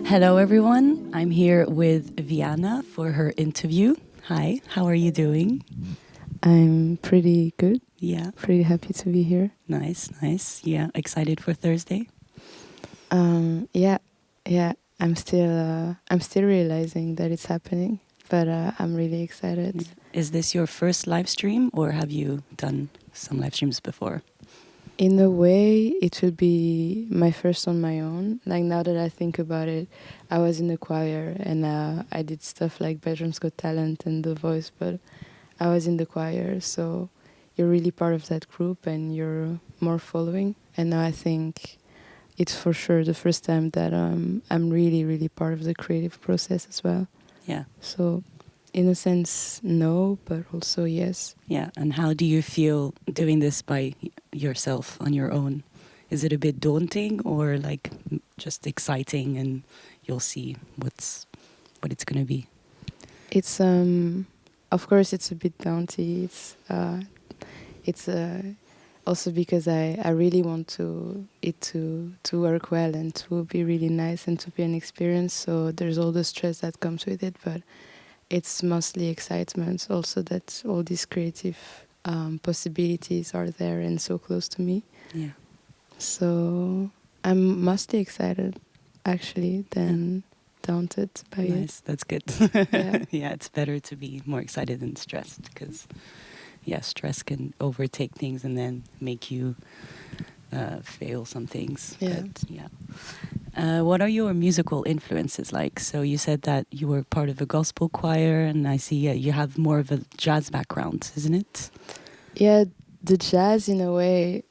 Hello, everyone. I'm here with Viana for her interview. Hi, how are you doing? I'm pretty good. Yeah. Pretty happy to be here. Nice, nice. Yeah, excited for Thursday? Yeah. I'm still realizing that it's happening, but I'm really excited. Is this your first live stream or have you done some live streams before? In a way, it will be my first on my own. Like, now that I think about it, I was in the choir and I did stuff like Belgium's Got Talent and The Voice, but I was in the choir, so you're really part of that group and you're more following. And now I think it's for sure the first time that I'm really, really part of the creative process as well. Yeah. So in a sense, no, but also yes. Yeah, and how do you feel doing this by yourself on your own? Is it a bit daunting or like just exciting and you'll see what it's going to be? It's of course it's a bit daunting. It's also because I really want it to work well and to be really nice and to be an experience. So there's all the stress that comes with it, but it's mostly excitement. Also that all these creative possibilities are there and so close to me. Yeah. So I'm mostly excited, actually, than daunted by it. Nice, that's good. Yeah. Yeah, it's better to be more excited than stressed because, yeah, stress can overtake things and then make you fail some things. Yeah. But, yeah. What are your musical influences like? So you said that you were part of a gospel choir, and I see you have more of a jazz background, isn't it? Yeah, the jazz, in a way,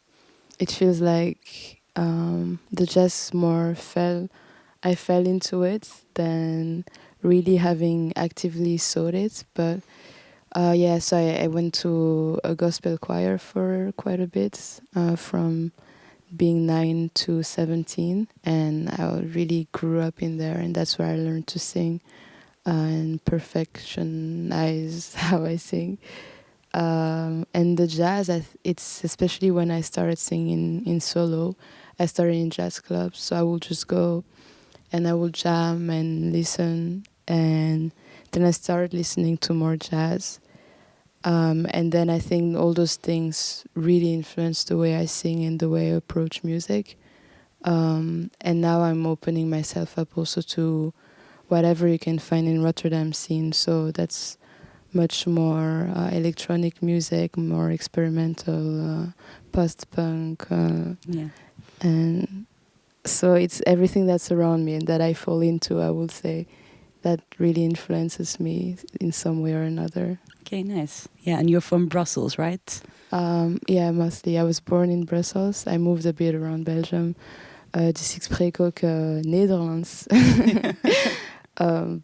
it feels like the jazz I fell into it than really having actively sought it. But yeah, so I went to a gospel choir for quite a bit, from being 9 to 17, and I really grew up in there, and that's where I learned to sing and perfectionize how I sing. And the jazz, it's especially when I started singing in solo. I started in jazz clubs, so I would just go and I would jam and listen, and then I started listening to more jazz. And then I think all those things really influenced the way I sing and the way I approach music. And now I'm opening myself up also to whatever you can find in Rotterdam scene. So that's much more electronic music, more experimental, post-punk. Yeah. And so it's everything that's around me and that I fall into, I would say, that really influences me in some way or another. Okay, nice. Yeah, and you're from Brussels, right? Yeah, mostly. I was born in Brussels. I moved a bit around Belgium. Dus ik spreek ook Nederlands.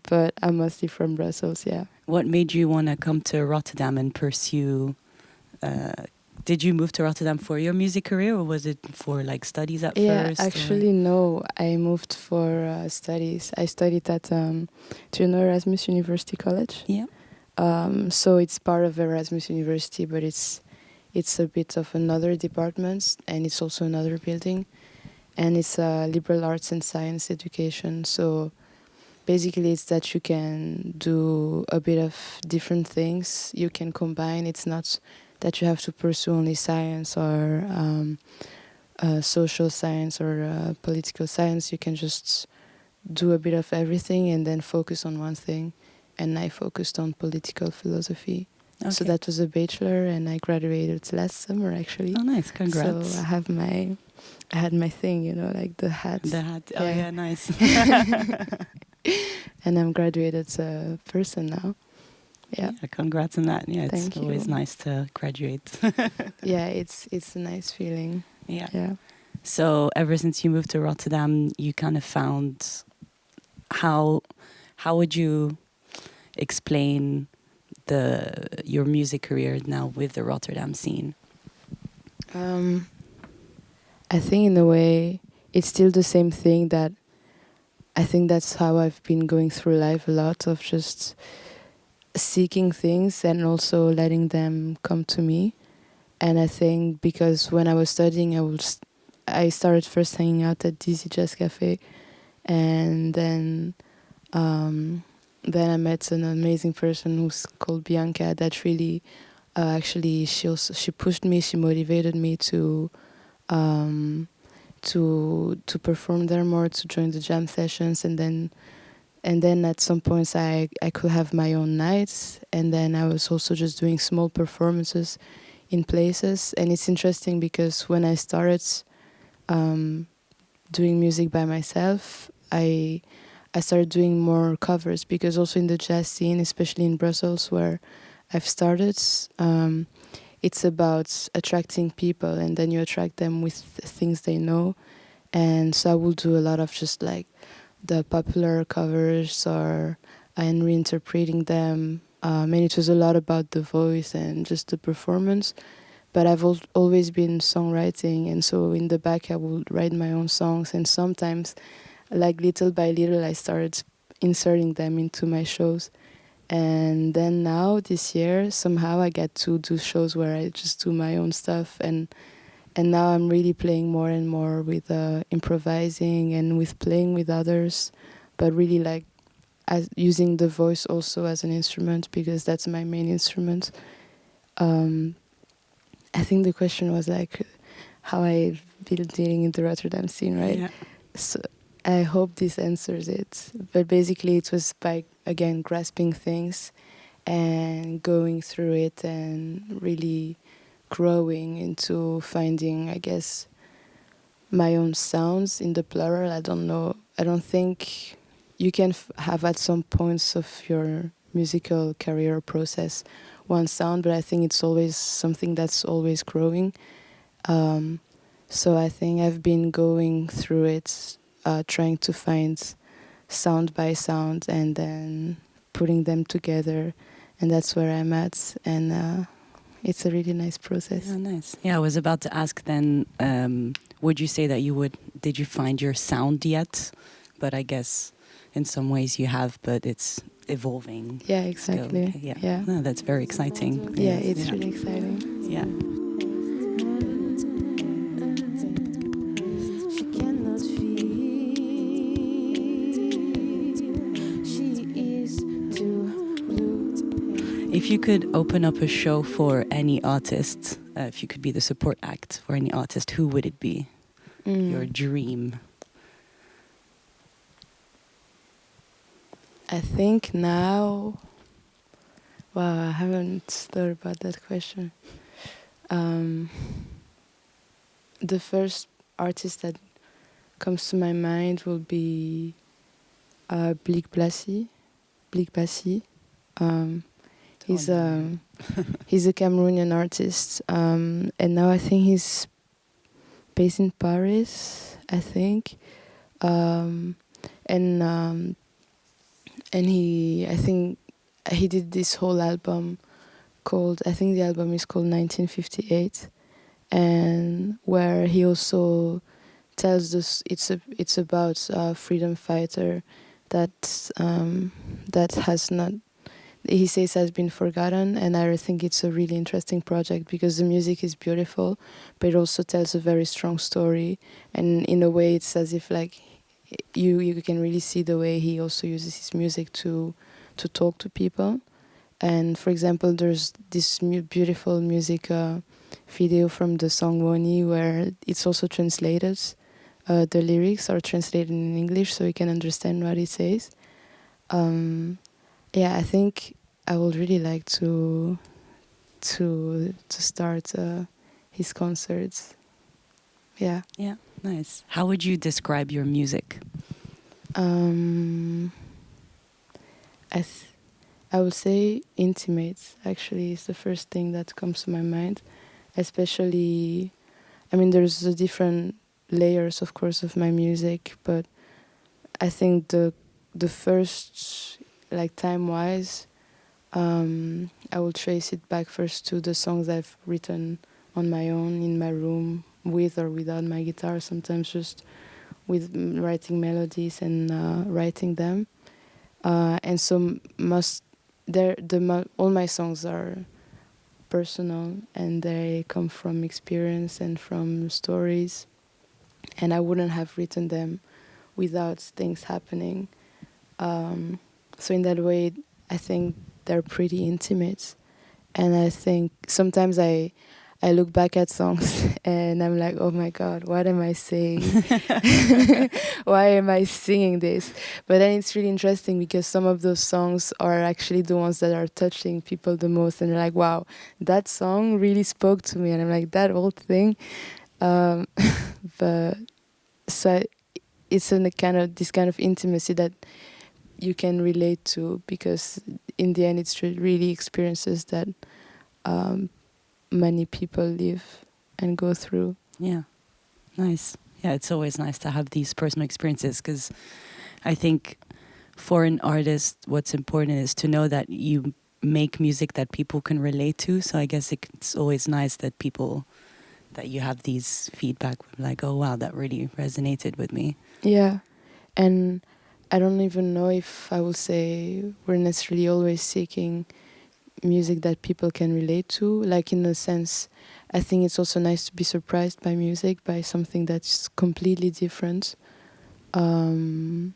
But I'm mostly from Brussels, yeah. What made you want to come to Rotterdam and pursue... did you move to Rotterdam for your music career or was it for like studies at first? Yeah, actually, no. I moved for studies. I studied at, do you know Erasmus University College? Yeah. So it's part of Erasmus University, but it's a bit of another department, and it's also another building, and it's liberal arts and science education. So basically, it's that you can do a bit of different things. You can combine. It's not that you have to pursue only science or social science or political science. You can just do a bit of everything and then focus on one thing. And I focused on political philosophy. Okay. So that was a bachelor, and I graduated last summer, actually. Oh, nice. Congrats. So I had my thing, you know, like the hat. The hat. Oh, yeah, nice. And I'm graduated person now. Yeah. Congrats on that. Yeah, it's Thank always you. nice to graduate. Yeah, it's a nice feeling. Yeah. So ever since you moved to Rotterdam, you kind of found how would you explain your music career now with the Rotterdam scene? I think in a way it's still the same thing, that I think that's how I've been going through life a lot, of just seeking things and also letting them come to me. And I think because when I was studying, I started first hanging out at Dizzy Jazz Cafe, And then I met an amazing person who's called Bianca that really actually she pushed me, she motivated me um, to perform there more, to join the jam sessions, and then at some points I could have my own nights, and then I was also just doing small performances in places. And it's interesting because when I started doing music by myself, I started doing more covers, because also in the jazz scene, especially in Brussels where I've started, it's about attracting people, and then you attract them with things they know. And so I will do a lot of just like the popular covers or and reinterpreting them. And it was a lot about the voice and just the performance. But I've always been songwriting, and so in the back I would write my own songs, and sometimes, like little by little, I started inserting them into my shows. And then now this year, somehow I get to do shows where I just do my own stuff, and now I'm really playing more and more with improvising and with playing with others, but really like as using the voice also as an instrument, because that's my main instrument. I think the question was like how I've been dealing in the Rotterdam scene, right? Yeah. So I hope this answers it. But basically it was by, again, grasping things and going through it and really growing into finding, I guess, my own sounds in the plural. I don't know. I don't think you can have at some points of your musical career process one sound, but I think it's always something that's always growing. So I think I've been going through it, trying to find sound by sound and then putting them together, and that's where I'm at. And it's a really nice process. Oh, nice. Yeah, I was about to ask then, would you say that did you find your sound yet? But I guess in some ways you have, but it's evolving. Yeah, exactly. Still. Yeah. Yeah. No, that's very exciting. Yeah, it's really exciting. Yeah. If you could open up a show for any artist, if you could be the support act for any artist, who would it be? Your dream? I think now, wow, I haven't thought about that question. The first artist that comes to my mind will be Blik Bassi. Blik Bassi. He's he's a Cameroonian artist, and now I think he's based in Paris, I think, and I think he did this whole album called, I think the album is called 1958, and where he also tells us it's about a freedom fighter that has not, he says, has been forgotten. And I think it's a really interesting project because the music is beautiful, but it also tells a very strong story, and in a way it's as if like you can really see the way he also uses his music to talk to people. And for example, there's this beautiful music video from the song Woni where it's also translated. The lyrics are translated in English so you can understand what it says. Yeah, I think I would really like to start his concerts. Yeah. Yeah, nice. How would you describe your music? I would say intimate, actually, is the first thing that comes to my mind. Especially, I mean, there's the different layers, of course, of my music, but I think the first, like time-wise, I will trace it back first to the songs I've written on my own, in my room, with or without my guitar, sometimes just with writing melodies and writing them. And so all my songs are personal and they come from experience and from stories, and I wouldn't have written them without things happening. So in that way, I think they're pretty intimate. And I think sometimes I look back at songs and I'm like, oh my God, what am I saying? Why am I singing this? But then it's really interesting because some of those songs are actually the ones that are touching people the most. And they're like, wow, that song really spoke to me. And I'm like, that whole thing. But so it's in a kind of this kind of intimacy that you can relate to, because in the end it's really experiences that many people live and go through. Yeah, nice. Yeah, it's always nice to have these personal experiences, because I think for an artist what's important is to know that you make music that people can relate to. So I guess it's always nice that you have these feedback like, oh wow, that really resonated with me. Yeah, and I don't even know if I will say we're necessarily always seeking music that people can relate to. Like, in a sense, I think it's also nice to be surprised by music, by something that's completely different. But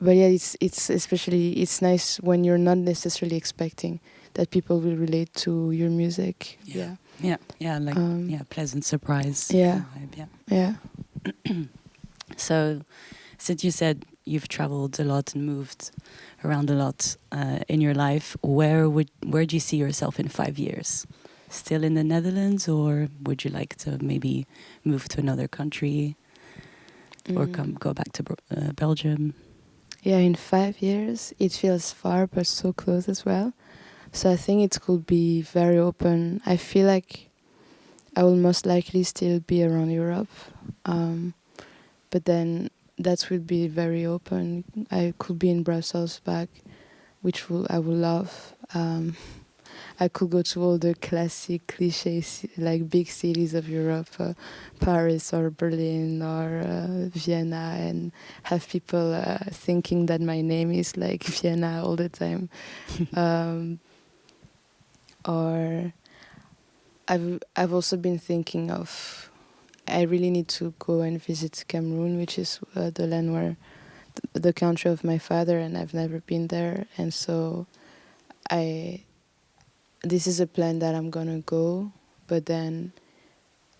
yeah, it's especially, it's nice when you're not necessarily expecting that people will relate to your music. Yeah, like pleasant surprise. Yeah, vibe, yeah. So, since you said you've traveled a lot and moved around a lot in your life, where do you see yourself in 5 years? Still in the Netherlands, or would you like to maybe move to another country, or go back to Belgium? Yeah, in 5 years, it feels far but so close as well. So I think it could be very open. I feel like I will most likely still be around Europe, but then that will be very open. I could be in Brussels back, I would love. I could go to all the classic cliches, like big cities of Europe, Paris or Berlin or Vienna, and have people thinking that my name is like Vienna all the time. Or I've also been thinking of, I really need to go and visit Cameroon, which is the land where the country of my father, and I've never been there, and so this is a plan that I'm gonna go, but then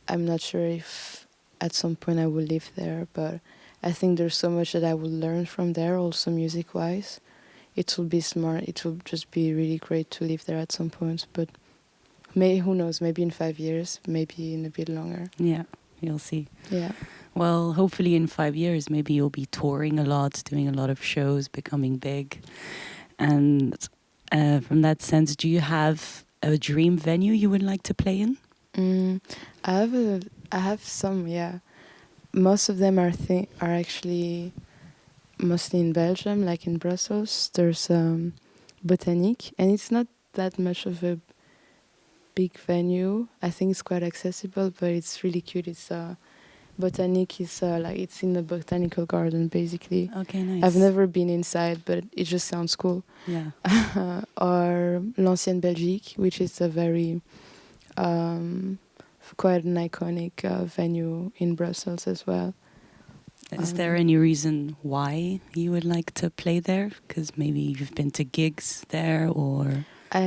I'm not sure if at some point I will live there. But I think there's so much that I will learn from there, also music-wise. It will be smart. It will just be really great to live there at some point. But who knows? Maybe in 5 years, maybe in a bit longer. Yeah, you'll see. Yeah. Well, hopefully in 5 years, maybe you'll be touring a lot, doing a lot of shows, becoming big. And from that sense, do you have a dream venue you would like to play in? I have some, yeah. Most of them are actually mostly in Belgium, like in Brussels. There's Botanique, and it's not that much of a big venue. I think it's quite accessible, but it's really cute. It's Botanique is like, it's in a botanical garden, basically. Okay, nice. I've never been inside, but it just sounds cool. Yeah. Or l'Ancienne Belgique, which is a very quite an iconic venue in Brussels as well. Is there any reason why you would like to play there? Because maybe you've been to gigs there, or...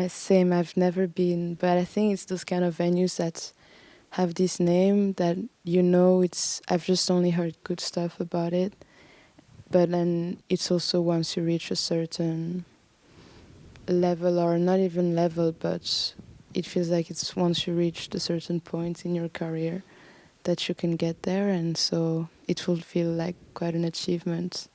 Same, I've never been, but I think it's those kind of venues that have this name that, I've just only heard good stuff about it. But then it's also once you reach a certain level, or not even level, but it feels like it's once you reach a certain point in your career that you can get there, and so it will feel like quite an achievement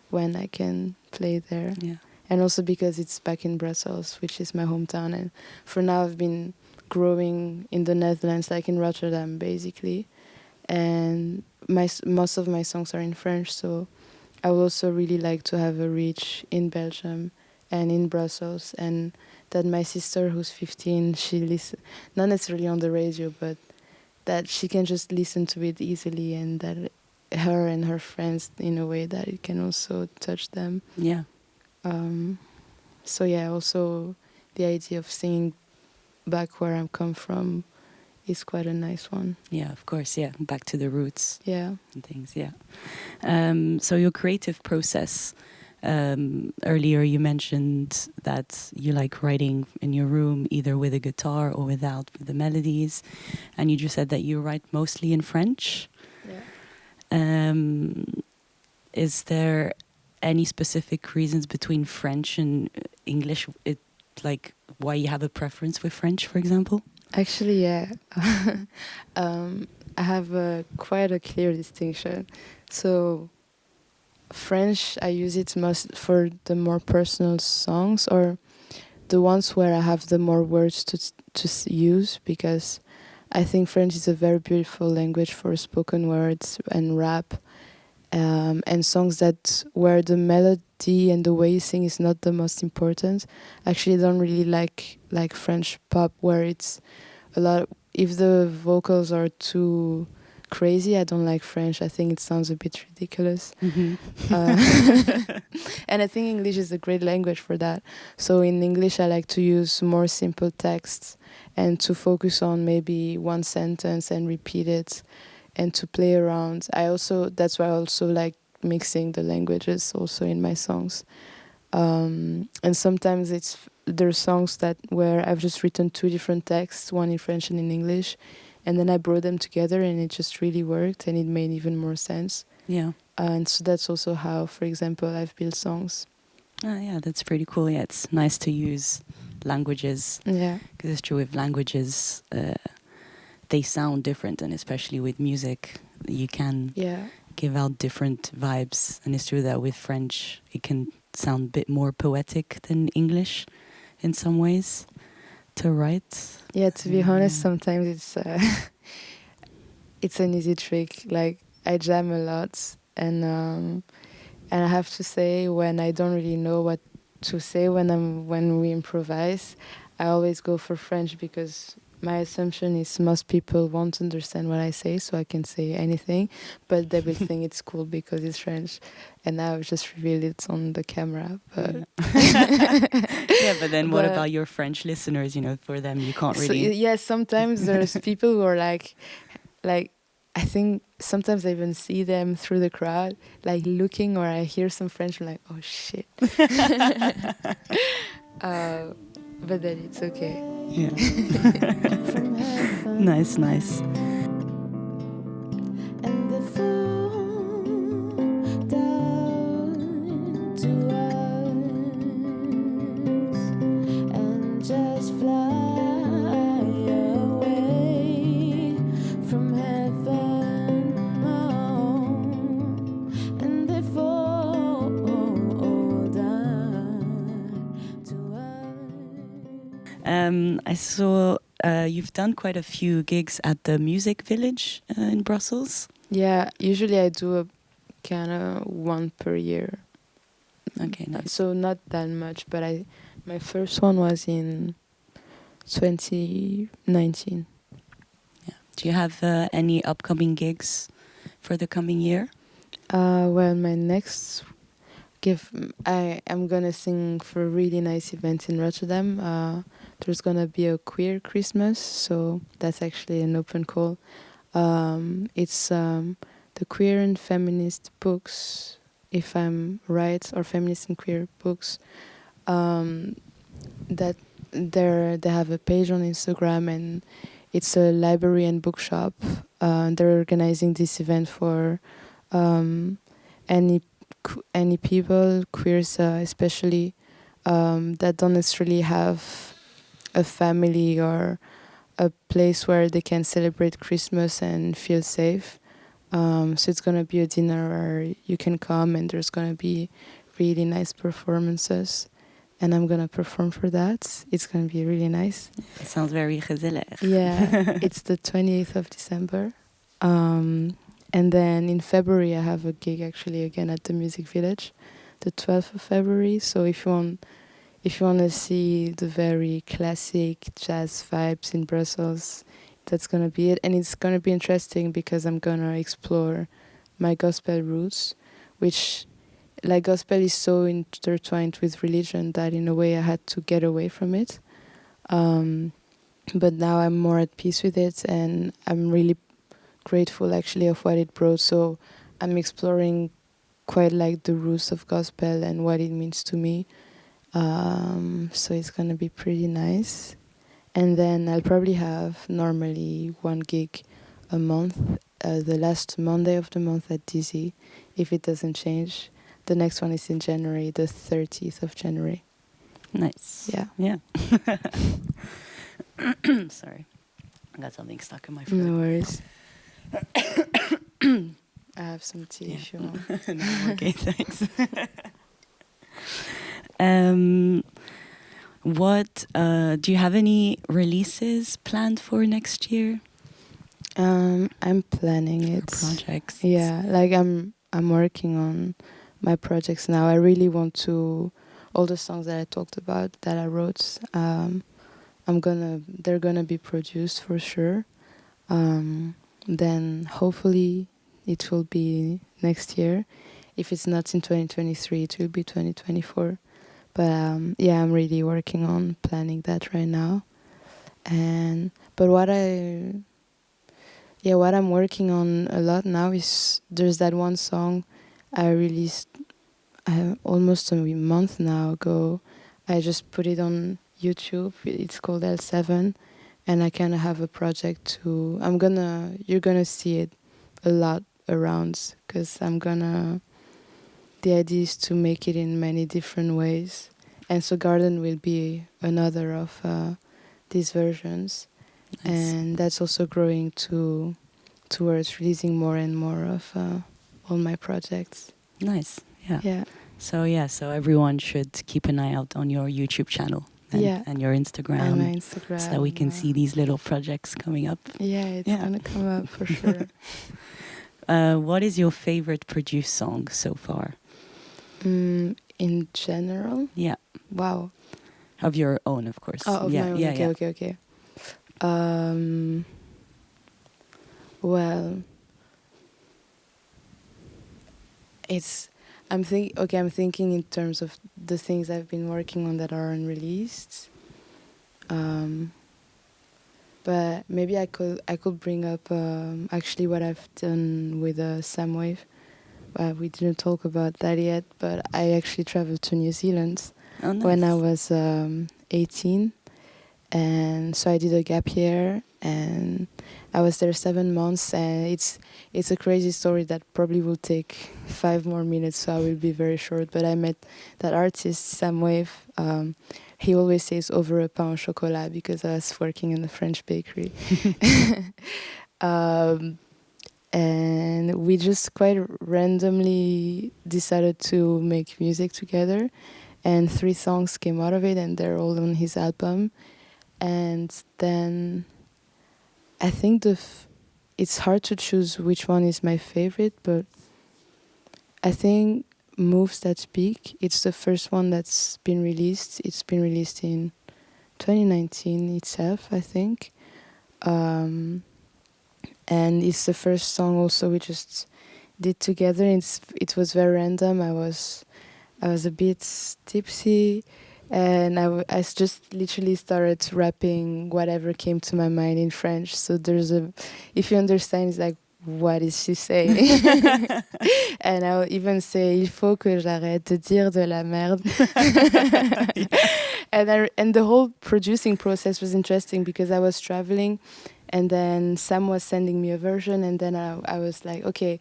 when I can play there. Yeah. And also because it's back in Brussels, which is my hometown, and for now I've been growing in the Netherlands, like in Rotterdam, basically, and most of my songs are in French, so I would also really like to have a reach in Belgium and in Brussels, and that my sister, who's 15, she listens, not necessarily on the radio, but that she can just listen to it easily, and that her and her friends, in a way that it can also touch them. Yeah. So yeah, also the idea of singing back where I come from is quite a nice one. Yeah, of course. Yeah, back to the roots. Yeah. And things. Yeah. So your creative process. Earlier, you mentioned that you like writing in your room, either with a guitar or without the melodies, and you just said that you write mostly in French. Yeah. Is there any specific reasons between French and English? Like why you have a preference with French, for example? Actually, yeah. I have quite a clear distinction. So French, I use it most for the more personal songs, or the ones where I have the more words to use, because I think French is a very beautiful language for spoken words and rap, and songs that where the melody and the way you sing is not the most important. Actually, I don't really like French pop, where it's a lot. If the vocals are too crazy, I don't like French. I think it sounds a bit ridiculous. Mm-hmm. And I think English is a great language for that. So in English, I like to use more simple texts and to focus on maybe one sentence and repeat it and to play around. That's why I also like mixing the languages also in my songs. And sometimes there's songs where I've just written two different texts, one in French and in English, and then I brought them together and it just really worked and it made even more sense. Yeah. And so that's also how, for example, I've built songs. Yeah, that's pretty cool. Yeah, it's nice to use languages. Yeah. Because it's true with languages, they sound different, and especially with music, you can give out different vibes. And it's true that with French, it can sound a bit more poetic than English in some ways to write. Yeah, to be honest, sometimes it's an easy trick. Like, I jam a lot, and I have to say, when I don't really know what to say when we improvise, I always go for French, because my assumption is most people won't understand what I say, so I can say anything, but they will think it's cool because it's French. And now I've just revealed it on the camera. But yeah, but then what about your French listeners? You know, for them, you can't really. Yeah, sometimes there's people who are like, I think sometimes I even see them through the crowd, like looking, or I hear some French, I'm like, oh shit. But then it's okay. Yeah. Nice. And the fall down to us and just fly away from heaven. Oh, and they fall down to us. I saw you've done quite a few gigs at the Music Village in Brussels. Yeah, usually I do a kind of one per year. Okay, nice. So not that much, but my first one was in 2019. Yeah. Do you have any upcoming gigs for the coming year? Well, my next I am gonna sing for a really nice event in Rotterdam. There's gonna be a queer Christmas, so that's actually an open call. It's the queer and feminist books, if I'm right, or feminist and queer books. That they have a page on Instagram, and it's a library and bookshop. They're organizing this event for any people, queers especially, that don't necessarily have a family or a place where they can celebrate Christmas and feel safe. So it's gonna be a dinner where you can come, and there's gonna be really nice performances, and I'm gonna perform for that. It's gonna be really nice. It sounds very gezellig. Yeah, it's the 28th of December. And then in February I have a gig actually again at the Music Village, the 12th of February. So if you want to see the very classic jazz vibes in Brussels, that's gonna be it. And it's gonna be interesting because I'm gonna explore my gospel roots, which, like, gospel is so intertwined with religion that in a way I had to get away from it. but now I'm more at peace with it, and I'm really grateful actually of what it brought. So I'm exploring quite like the roots of gospel and what it means to me. So it's gonna be pretty nice. And then I'll probably have normally one gig a month, the last Monday of the month at Dizzy, if it doesn't change. The next one is in January, the 30th of January. Nice. Yeah. Yeah. Sorry. I got something stuck in my throat. No worries. I have some tea if you want. No, okay, thanks. What do you have any releases planned for next year? I'm planning Or it. projects? Yeah, like I'm working on my projects now. I really want to all the songs that I talked about that I wrote. They're gonna be produced for sure. Then hopefully it will be next year. If it's not in 2023, it will be 2024. But yeah, I'm really working on planning that right now. But what I'm working on a lot now is there's that one song I released almost a month now ago. I just put it on YouTube. It's called L7, and I kind of have a project to. You're gonna see it a lot around because the idea is to make it in many different ways, and so Garden will be another of these versions. Nice. And that's also growing towards releasing more and more of all my projects. Nice. Yeah. Yeah. So everyone should keep an eye out on your YouTube channel and your Instagram, And my Instagram. so that we can see these little projects coming up. Yeah, it's gonna come up for sure. What is your favorite produced song so far? In general? Yeah. Wow. Of your own, of course. Oh, of my own. Okay. Well, I'm thinking in terms of the things I've been working on that are unreleased. But maybe I could bring up actually what I've done with Samwave. We didn't talk about that yet, but I actually traveled to New Zealand when I was 18. And so I did a gap year, and I was there 7 months, and it's a crazy story that probably will take 5 more minutes, so I will be very short. But I met that artist, Sam Wave. He always says over a pain au chocolat because I was working in the French bakery. And we just quite randomly decided to make music together, and 3 songs came out of it, and they're all on his album. And then I think it's hard to choose which one is my favorite, but I think Moves That Speak, it's the first one that's been released. It's been released in 2019 itself, I think. And it's the first song also we just did together. It was very random. I was a bit tipsy, and I just literally started rapping whatever came to my mind in French. So if you understand, it's like, what is she saying? And I'll even say, il faut que j'arrête de dire de la merde. And the whole producing process was interesting because I was traveling, and then Sam was sending me a version, and then I was like, okay,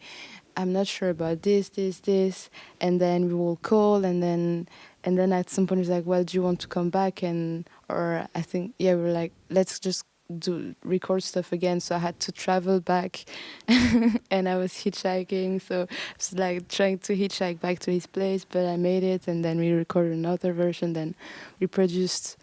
I'm not sure about this, and then we will call, and then at some point he was like, well, do you want to come back? Or I think, we were like, let's just record stuff again. So I had to travel back, and I was hitchhiking, so I was like trying to hitchhike back to his place, but I made it, and then we recorded another version, then we produced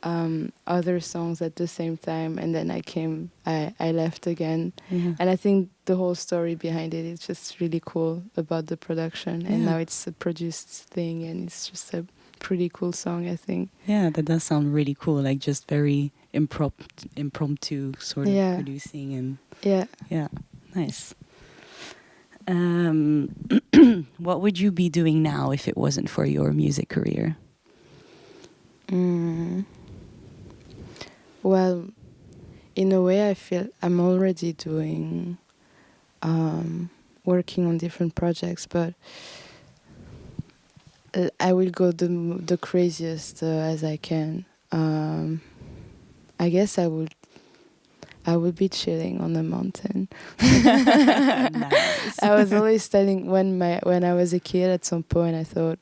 other songs at the same time, and then I left again. And I think the whole story behind it is just really cool about the production, and now it's a produced thing, and it's just a pretty cool song, I think. Yeah, that does sound really cool, like just very impromptu sort of producing, and yeah, nice. What would you be doing now if it wasn't for your music career? Well, in a way, I feel I'm already doing, working on different projects, but I will go the craziest as I can. I guess I would be chilling on the mountain. Nice. I was always telling when I was a kid. At some point, I thought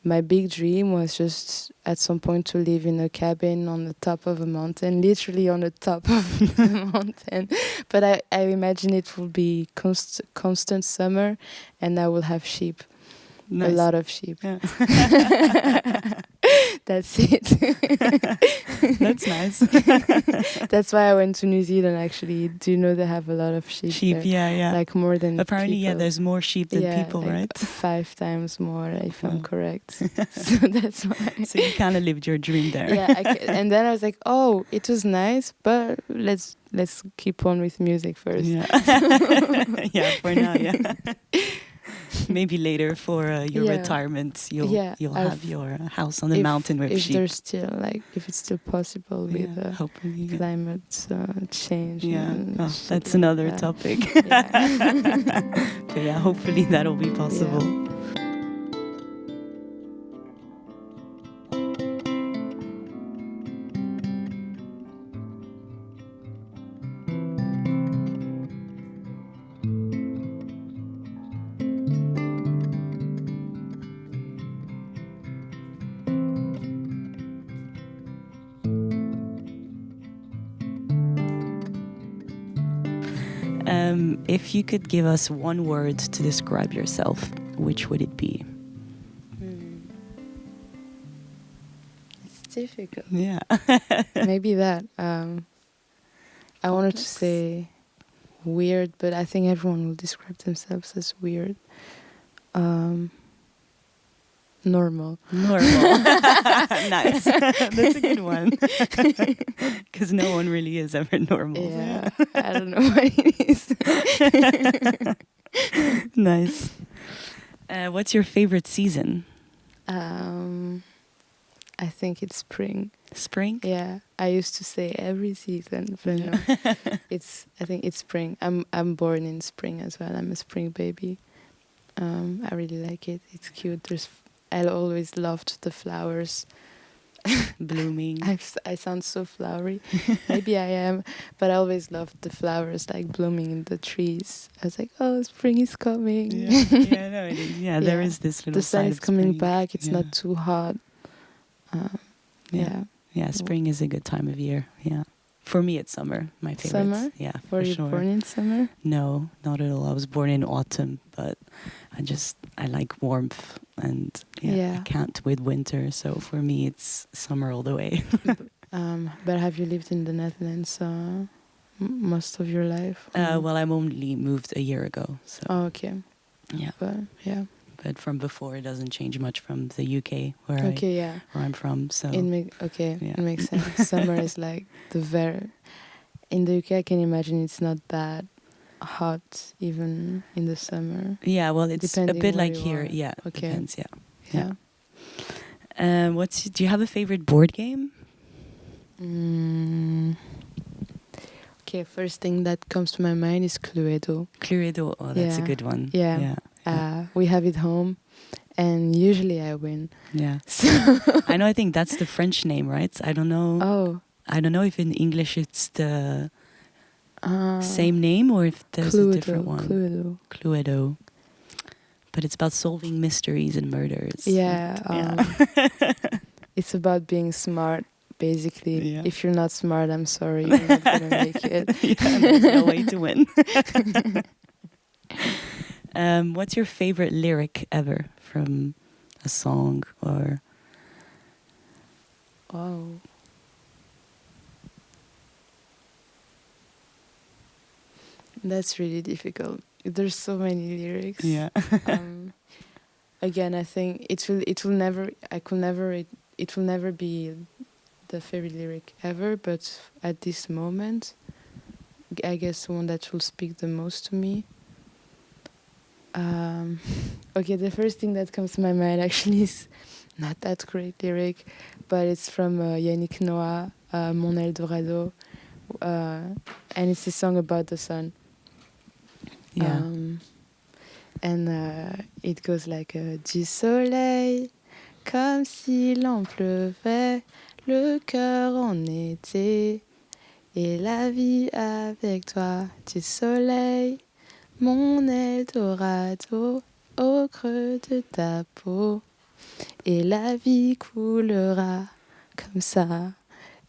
my big dream was just at some point to live in a cabin on the top of a mountain, literally on the top of the mountain. But I imagine it will be constant summer, and I will have sheep. Nice. A lot of sheep. Yeah. That's it. That's nice. That's why I went to New Zealand, actually. Do you know they have a lot of sheep Sheep, there? yeah. Like more than Apparently, people. there's more sheep than people, like right? 5 times more, if I'm Oh. correct. So that's why. So you kind of lived your dream there. Yeah, and then I was like, oh, it was nice, but let's keep on with music first. Yeah. Yeah, for now, yeah. Maybe later for your Yeah. retirement, you'll I've- have your house on the mountain with if sheep. there's still if it's still possible with Yeah, hopefully. Yeah. climate change. Yeah. and Oh, shit that's like another that. topic. Yeah. But yeah, hopefully that'll be possible. If you could give us one word to describe yourself, which would it be? It's difficult. Yeah. Maybe that. I wanted to say weird, but I think everyone will describe themselves as weird. Normal. Normal. Nice. That's a good one. Because no one really is ever normal. Yeah, I don't know what it is. Nice. What's your favorite season? I think it's spring. Spring? Yeah, I used to say every season, but no. I think it's spring. I'm born in spring as well. I'm a spring baby. I really like it. It's cute. I always loved the flowers. Blooming. I sound so flowery. Maybe I am, but I always loved the flowers like blooming in the trees. I was like, oh, spring is coming. Yeah, no, it is. Yeah, there Yeah. is this little The sun side is of coming spring. back. It's Yeah. not too hot. Yeah. Yeah, spring is a good time of year. Yeah. For me, it's summer. My favorite. Summer? Yeah, Were for you sure. born in summer? No, not at all. I was born in autumn, but I like warmth and I Yeah. can't with winter. So for me, it's summer all the way. But have you lived in the Netherlands most of your life? Well, I'm only moved a year ago. So Oh, okay. yeah, But yeah. but from before, it doesn't change much from the UK where Yeah. where I'm from. So Okay, Yeah. it makes sense. Summer is like in the UK, I can imagine it's not that hot even in the summer. yeah, well, it's Depending a bit where like you here. are. Yeah, Okay. depends. Yeah. Yeah. Do you have a favorite board game? Okay, first thing that comes to my mind is Cluedo. Cluedo. Oh, that's a Yeah. good one. Yeah. We have it home, and usually I win. Yeah. So I know. I think that's the French name, right? I don't know. oh, I don't know if in English it's the uh, same name or if there's a different one. Cluedo. Cluedo. But it's about solving mysteries and murders. Yeah. Yeah. It's about being smart, basically. Yeah. If you're not smart, I'm sorry, you're not gonna make it. Yeah, there's no way to win. What's your favorite lyric ever from a song or? Oh. That's really difficult. There's so many lyrics. Yeah. Again, I think it will never be the favorite lyric ever, but at this moment, I guess the one that will speak the most to me. Okay, the first thing that comes to my mind actually is not that great lyric, but it's from Yannick Noah, Mon Eldorado, and it's a song about the sun. Yeah. And it goes like du soleil, comme si l'on pleuvait, le cœur en été, et la vie avec toi, du soleil, mon Eldorado, au creux de ta peau, et la vie coulera comme ça.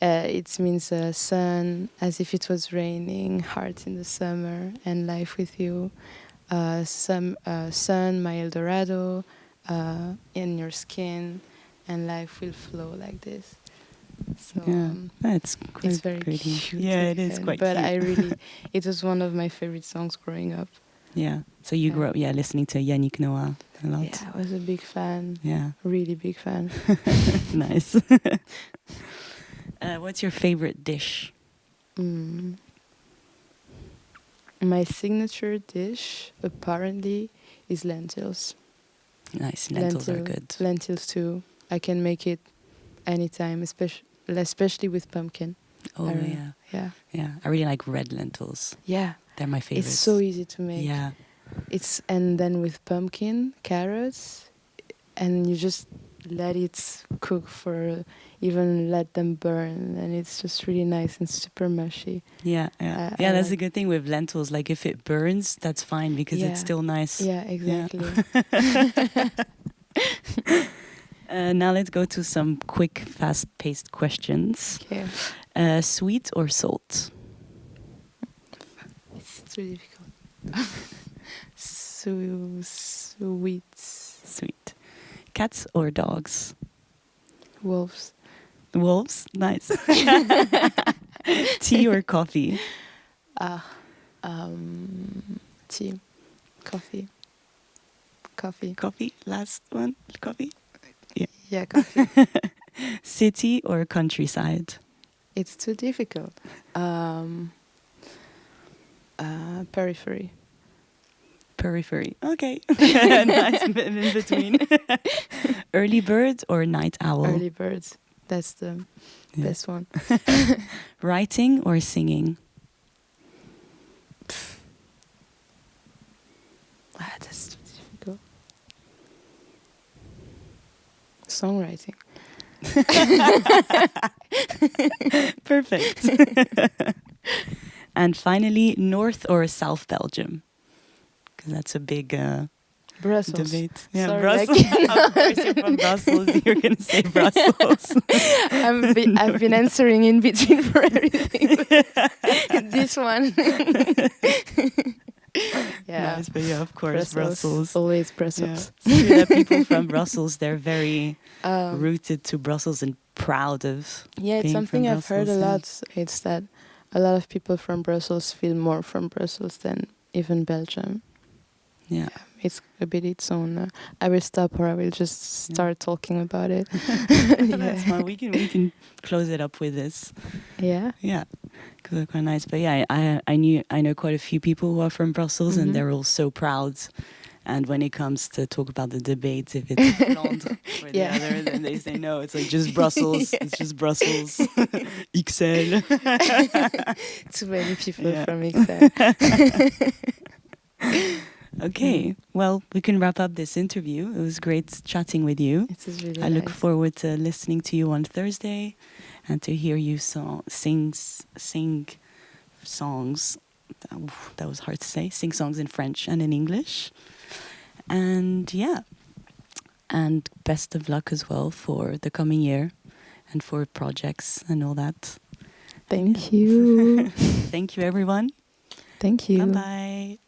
It means sun, as if it was raining, heart in the summer, and life with you. Sun, my Eldorado, in your skin, and life will flow like this. So Yeah, that's quite it's very pretty. cute. Yeah, it is again, quite but cute. I really, it was one of my favorite songs growing up. Yeah. So you grew up, listening to Yannick Noah a lot. Yeah, I was a big fan. Yeah. Really big fan. Nice. What's your favorite dish? My signature dish, apparently, is lentils. Nice. Lentils are good. Lentils too. I can make it anytime, especially with pumpkin. Oh, yeah. Yeah. Yeah. I really like red lentils. Yeah. They're my favorite. It's so easy to make. Yeah. And then with pumpkin, carrots, and you just let it cook even let them burn, and it's just really nice and super mushy. Yeah, yeah. I That's like a good thing with lentils. Like if it burns, that's fine because it's still nice. Yeah, exactly. Now let's go to some quick, fast-paced questions. Okay. Sweet or salt? It's too difficult. Sweet. Sweet. Cats or dogs? Wolves. Wolves? Nice. Tea or coffee? Tea. Coffee. Coffee? Last one? Coffee? Yeah, coffee. City or countryside? It's too difficult. Periphery. Periphery. Okay. Nice bit in between. Early bird or night owl? Early birds. That's the best one. Writing or singing? That's too difficult. Songwriting. Perfect. And finally, North or South Belgium? Because that's a big Brussels. debate. Yeah, Sorry, Brussels. Of course, you're from Brussels. You're going to say Brussels. I've been answering in between for everything. This one. Yeah. Nice, but yeah, of course, Brussels. Always Brussels. Yeah. So that people from Brussels, they're very rooted to Brussels and proud of. Yeah, it's being something from I've heard a Brussels, yeah. lot. It's that a lot of people from Brussels feel more from Brussels than even Belgium. Yeah. It's a bit its own. I will stop, or I will just start talking about it. That's fine. We can close it up with this. Yeah. Yeah, because they're quite nice. But yeah, I know quite a few people who are from Brussels, and they're all so proud. And when it comes to talk about the debates, if it's Flandre or the other, then they say no. It's like just Brussels. It's just Brussels. XL. Too many people from XL. Okay, well, we can wrap up this interview. It was great chatting with you. It was really I look nice. forward to listening to you on Thursday and to hear you sing songs. That was hard to say. Sing songs in French and in English. And yeah, and best of luck as well for the coming year and for projects and all that. Thank you. Thank you, everyone. Thank you. Bye-bye.